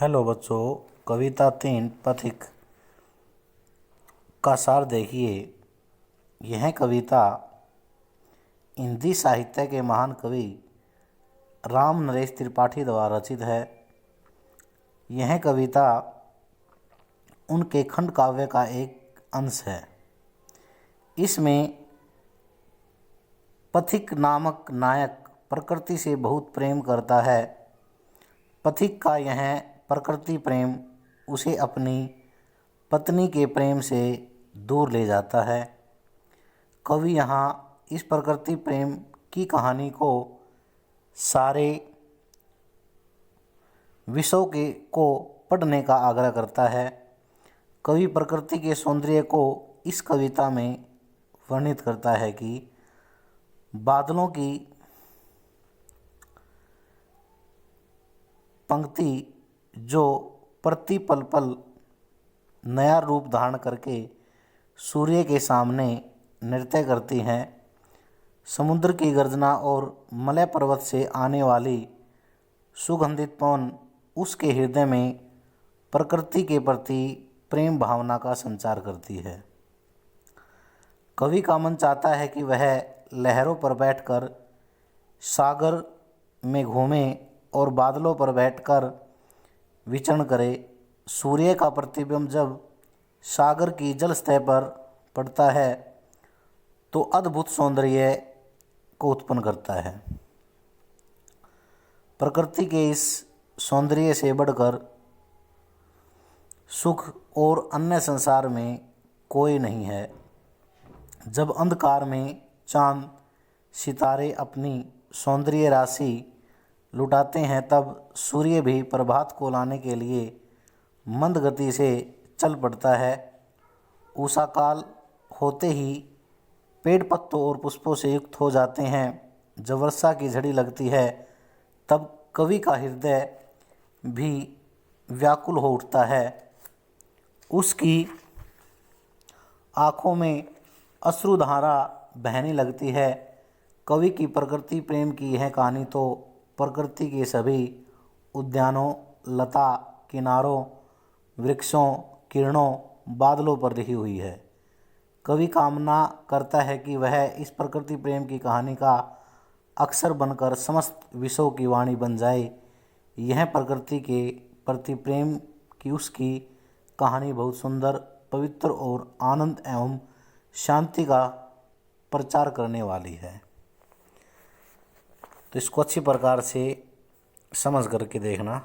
Hello बच्चों, कविता 3 पथिक का सार देखिए। यह कविता हिंदी साहित्य के महान कवि राम नरेश त्रिपाठी द्वारा रचित है। यह कविता उनके खंड काव्य का एक अंश है। इसमें पथिक नामक नायक प्रकृति से बहुत प्रेम करता है। पथिक का यह प्रकृति प्रेम उसे अपनी पत्नी के प्रेम से दूर ले जाता है। कवि यहाँ इस प्रकृति प्रेम की कहानी को सारे विषयों को पढ़ने का आग्रह करता है। कवि प्रकृति के सौंदर्य को इस कविता में वर्णित करता है कि बादलों की पंक्ति जो प्रति पल पल नया रूप धारण करके सूर्य के सामने नृत्य करती हैं। समुद्र की गर्जना और मलय पर्वत से आने वाली सुगंधित पवन उसके हृदय में प्रकृति के प्रति प्रेम भावना का संचार करती है। कवि का मन चाहता है कि वह लहरों पर बैठकर सागर में घूमे और बादलों पर बैठकर विचरण करे। सूर्य का प्रतिबिंब जब सागर की जल सतह पर पड़ता है तो अद्भुत सौंदर्य को उत्पन्न करता है। प्रकृति के इस सौंदर्य से बढ़कर सुख और अन्य संसार में कोई नहीं है। जब अंधकार में चांद सितारे अपनी सौंदर्य राशि लुटाते हैं, तब सूर्य भी प्रभात को लाने के लिए मंद गति से चल पड़ता है। उषा काल होते ही पेड़ पत्तों और पुष्पों से युक्त हो जाते हैं। जब वर्षा की झड़ी लगती है, तब कवि का हृदय भी व्याकुल हो उठता है। उसकी आँखों में अश्रुधारा बहने लगती है। कवि की प्रकृति प्रेम की यह कहानी तो प्रकृति के सभी उद्यानों, लता किनारों, वृक्षों, किरणों, बादलों पर लिखी हुई है। कवि कामना करता है कि वह इस प्रकृति प्रेम की कहानी का अक्षर बनकर समस्त विश्व की वाणी बन जाए। यह प्रकृति के प्रति प्रेम की उसकी कहानी बहुत सुंदर, पवित्र और आनंद एवं शांति का प्रचार करने वाली है। तो इसको अच्छी प्रकार से समझ करके देखना।